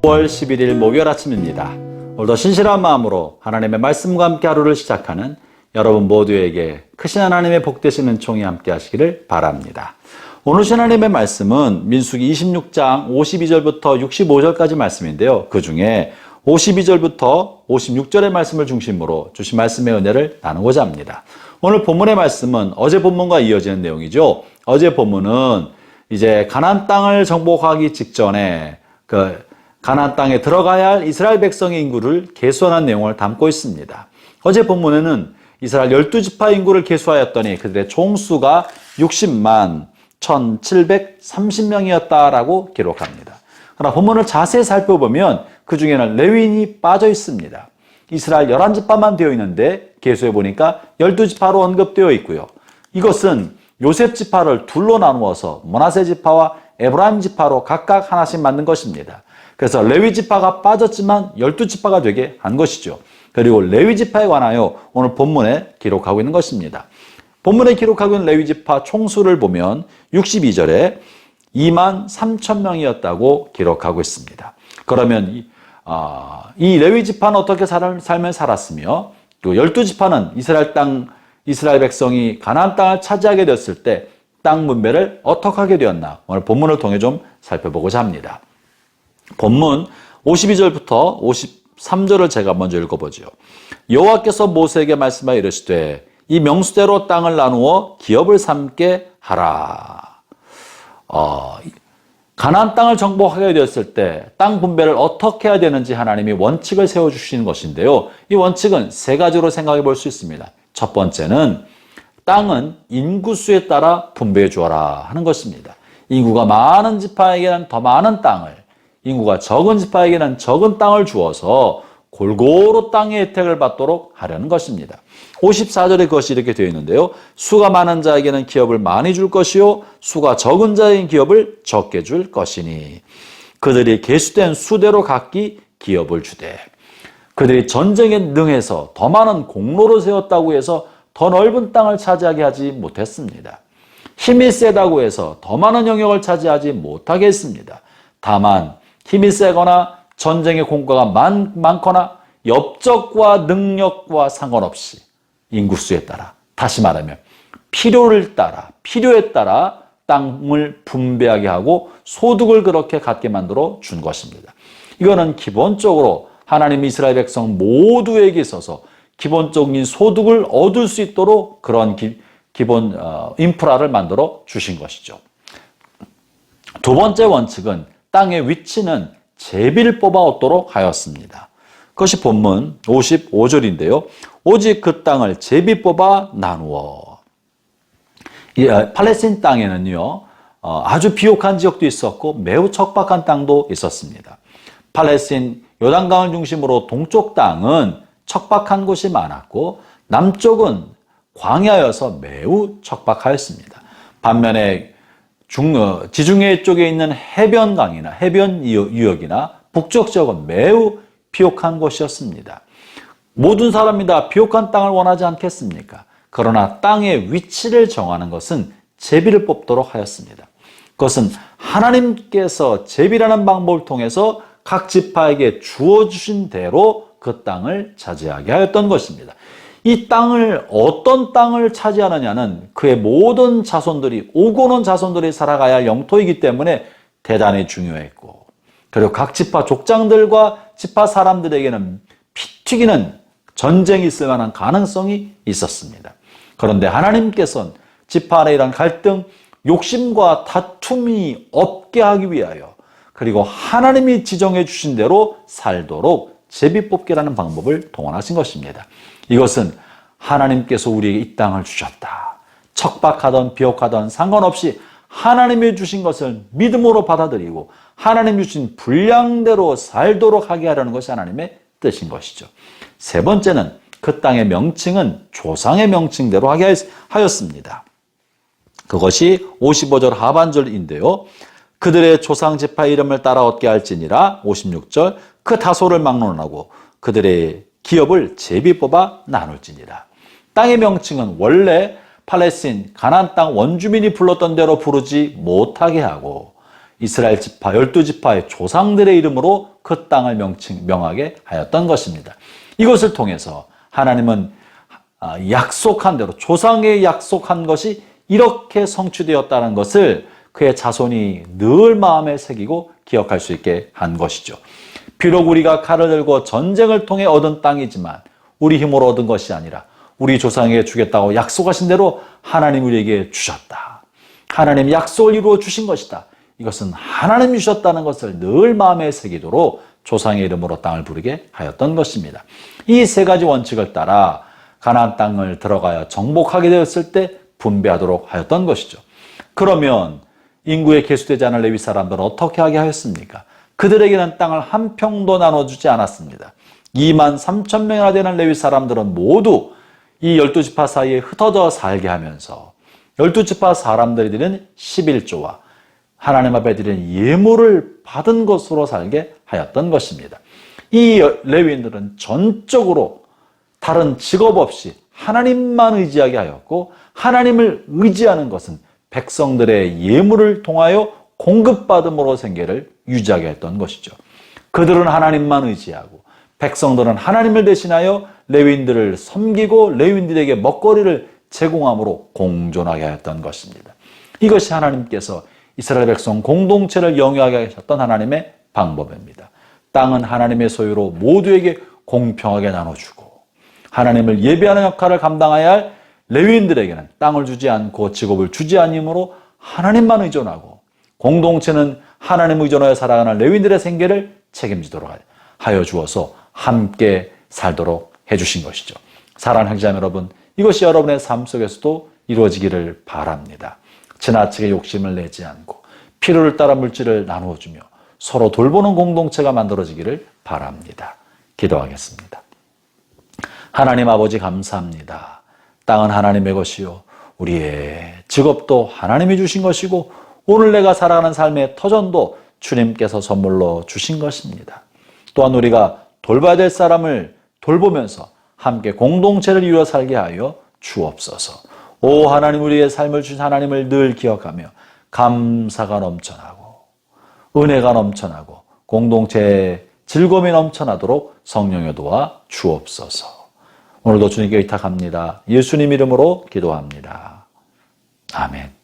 5월 11일 목요일 아침입니다. 오늘도 신실한 마음으로 하나님의 말씀과 함께 하루를 시작하는 여러분 모두에게 크신 하나님의 복되신 은총이 함께 하시기를 바랍니다. 오늘 하나님의 말씀은 민수기 26장 52절부터 65절까지 말씀인데요. 그 중에 52절부터 56절의 말씀을 중심으로 주신 말씀의 은혜를 나누고자 합니다. 오늘 본문의 말씀은 어제 본문과 이어지는 내용이죠. 어제 본문은 이제 가나안 땅을 정복하기 직전에 가나안 땅에 들어가야 할 이스라엘 백성의 인구를 계수한 내용을 담고 있습니다. 어제 본문에는 이스라엘 12지파 인구를 계수하였더니 그들의 총수가 60만 1730명이었다라고 기록합니다. 그러나 본문을 자세히 살펴보면 그 중에는 레위인이 빠져 있습니다. 이스라엘 11지파만 되어 있는데 계수해 보니까 12지파로 언급되어 있고요. 이것은 요셉 지파를 둘로 나누어서 므낫세 지파와 에브라임 지파로 각각 하나씩 만든 것입니다. 그래서 레위 지파가 빠졌지만 12지파가 되게 한 것이죠. 그리고 레위 지파에 관하여 오늘 본문에 기록하고 있는 것입니다. 본문에 기록하고 있는 레위 지파 총수를 보면 62절에 2만 3천 명이었다고 기록하고 있습니다. 그러면 이 레위 지파는 어떻게 삶을 살았으며 또 12지파는 이스라엘 백성이 가나안 땅을 차지하게 됐을 때 땅 분배를 어떻게 하게 되었나 오늘 본문을 통해 좀 살펴보고자 합니다. 본문 52절부터 53절을 제가 먼저 읽어보죠. 여호와께서 모세에게 말씀하여 이르시되 이 명수대로 땅을 나누어 기업을 삼게 하라. 가나안 땅을 정복하게 되었을 때 땅 분배를 어떻게 해야 되는지 하나님이 원칙을 세워주시는 것인데요. 이 원칙은 세 가지로 생각해 볼 수 있습니다. 첫 번째는 땅은 인구수에 따라 분배해 주어라 하는 것입니다. 인구가 많은 지파에게는 더 많은 땅을, 인구가 적은 지파에게는 적은 땅을 주어서 골고루 땅의 혜택을 받도록 하려는 것입니다. 54절에 그것이 이렇게 되어 있는데요. 수가 많은 자에게는 기업을 많이 줄 것이요 수가 적은 자에게는 기업을 적게 줄 것이니 그들이 계수된 수대로 각기 기업을 주되 그들이 전쟁에 능해서 더 많은 공로를 세웠다고 해서 더 넓은 땅을 차지하게 하지 못했습니다. 힘이 세다고 해서 더 많은 영역을 차지하지 못하게 했습니다. 다만 힘이 세거나 전쟁의 공과가 많거나 업적과 능력과 상관없이 인구수에 따라, 다시 말하면 필요에 따라 땅을 분배하게 하고 소득을 그렇게 갖게 만들어 준 것입니다. 이거는 기본적으로 하나님 이스라엘 백성 모두에게 있어서 기본적인 소득을 얻을 수 있도록 그런 기본 인프라를 만들어 주신 것이죠. 두 번째 원칙은 땅의 위치는 제비를 뽑아 얻도록 하였습니다. 그것이 본문 55절인데요. 오직 그 땅을 제비 뽑아 나누어. 팔레스틴 땅에는요, 아주 비옥한 지역도 있었고 매우 척박한 땅도 있었습니다. 팔레스틴 요단강을 중심으로 동쪽 땅은 척박한 곳이 많았고 남쪽은 광야여서 매우 척박하였습니다. 반면에 지중해 쪽에 있는 해변강이나 해변 유역이나 북쪽 지역은 매우 비옥한 곳이었습니다. 모든 사람이 다 비옥한 땅을 원하지 않겠습니까? 그러나 땅의 위치를 정하는 것은 제비를 뽑도록 하였습니다. 그것은 하나님께서 제비라는 방법을 통해서 각 지파에게 주어주신 대로 그 땅을 차지하게 하였던 것입니다. 이 땅을 어떤 땅을 차지하느냐는 그의 모든 자손들이 오고 온 자손들이 살아가야 할 영토이기 때문에 대단히 중요했고 그리고 각 지파 족장들과 지파 사람들에게는 피 튀기는 전쟁이 있을 만한 가능성이 있었습니다. 그런데 하나님께서는 지파 안에 이런 갈등, 욕심과 다툼이 없게 하기 위하여 그리고 하나님이 지정해 주신 대로 살도록 제비뽑기라는 방법을 동원하신 것입니다. 이것은 하나님께서 우리에게 이 땅을 주셨다. 척박하던 비옥하던 상관없이 하나님이 주신 것을 믿음으로 받아들이고 하나님이 주신 분량대로 살도록 하게 하려는 것이 하나님의 뜻인 것이죠. 세 번째는 그 땅의 명칭은 조상의 명칭대로 하게 하였습니다. 그것이 55절 하반절인데요. 그들의 조상 지파 이름을 따라 얻게 할지니라 56절 그 다소를 막론하고 그들의 기업을 제비 뽑아 나눌지니라. 땅의 명칭은 원래 팔레스틴 가나안 땅 원주민이 불렀던 대로 부르지 못하게 하고 이스라엘 지파, 12지파의 조상들의 이름으로 그 땅을 명하게 하였던 것입니다. 이것을 통해서 하나님은 약속한 대로 조상의 약속한 것이 이렇게 성취되었다는 것을 그의 자손이 늘 마음에 새기고 기억할 수 있게 한 것이죠. 비록 우리가 칼을 들고 전쟁을 통해 얻은 땅이지만 우리 힘으로 얻은 것이 아니라 우리 조상에게 주겠다고 약속하신 대로 하나님 우리에게 주셨다. 하나님 약속을 이루어 주신 것이다. 이것은 하나님이 주셨다는 것을 늘 마음에 새기도록 조상의 이름으로 땅을 부르게 하였던 것입니다. 이 세 가지 원칙을 따라 가나안 땅을 들어가야 정복하게 되었을 때 분배하도록 하였던 것이죠. 그러면 인구에 계수되지 않을 레위 사람들은 어떻게 하게 하였습니까? 그들에게는 땅을 한 평도 나눠주지 않았습니다. 2만 3천 명이나 되는 레위 사람들은 모두 이 12지파 사이에 흩어져 살게 하면서 12지파 사람들이 드리는 11조와 하나님 앞에 드리는 예물을 받은 것으로 살게 하였던 것입니다. 이 레위인들은 전적으로 다른 직업 없이 하나님만 의지하게 하였고, 하나님을 의지하는 것은 백성들의 예물을 통하여 공급받음으로 생계를 유지하게 했던 것이죠. 그들은 하나님만 의지하고 백성들은 하나님을 대신하여 레위인들을 섬기고 레위인들에게 먹거리를 제공함으로 공존하게 하였던 것입니다. 이것이 하나님께서 이스라엘 백성 공동체를 영위하게 하셨던 하나님의 방법입니다. 땅은 하나님의 소유로 모두에게 공평하게 나눠주고 하나님을 예배하는 역할을 감당해야 할 레위인들에게는 땅을 주지 않고 직업을 주지 않으므로 하나님만 의존하고 공동체는 하나님 의존하여 살아가는 레위인들의 생계를 책임지도록 하여 주어서 함께 살도록 해주신 것이죠. 사랑하는 형제자매 여러분, 이것이 여러분의 삶 속에서도 이루어지기를 바랍니다. 지나치게 욕심을 내지 않고 필요를 따라 물질을 나누어주며 서로 돌보는 공동체가 만들어지기를 바랍니다. 기도하겠습니다. 하나님 아버지 감사합니다. 땅은 하나님의 것이요 우리의 직업도 하나님이 주신 것이고 오늘 내가 살아가는 삶의 터전도 주님께서 선물로 주신 것입니다. 또한 우리가 돌봐야 될 사람을 돌보면서 함께 공동체를 이루어 살게 하여 주옵소서. 오 하나님, 우리의 삶을 주신 하나님을 늘 기억하며 감사가 넘쳐나고 은혜가 넘쳐나고 공동체의 즐거움이 넘쳐나도록 성령의 도와 주옵소서. 오늘도 주님께 의탁합니다. 예수님 이름으로 기도합니다. 아멘.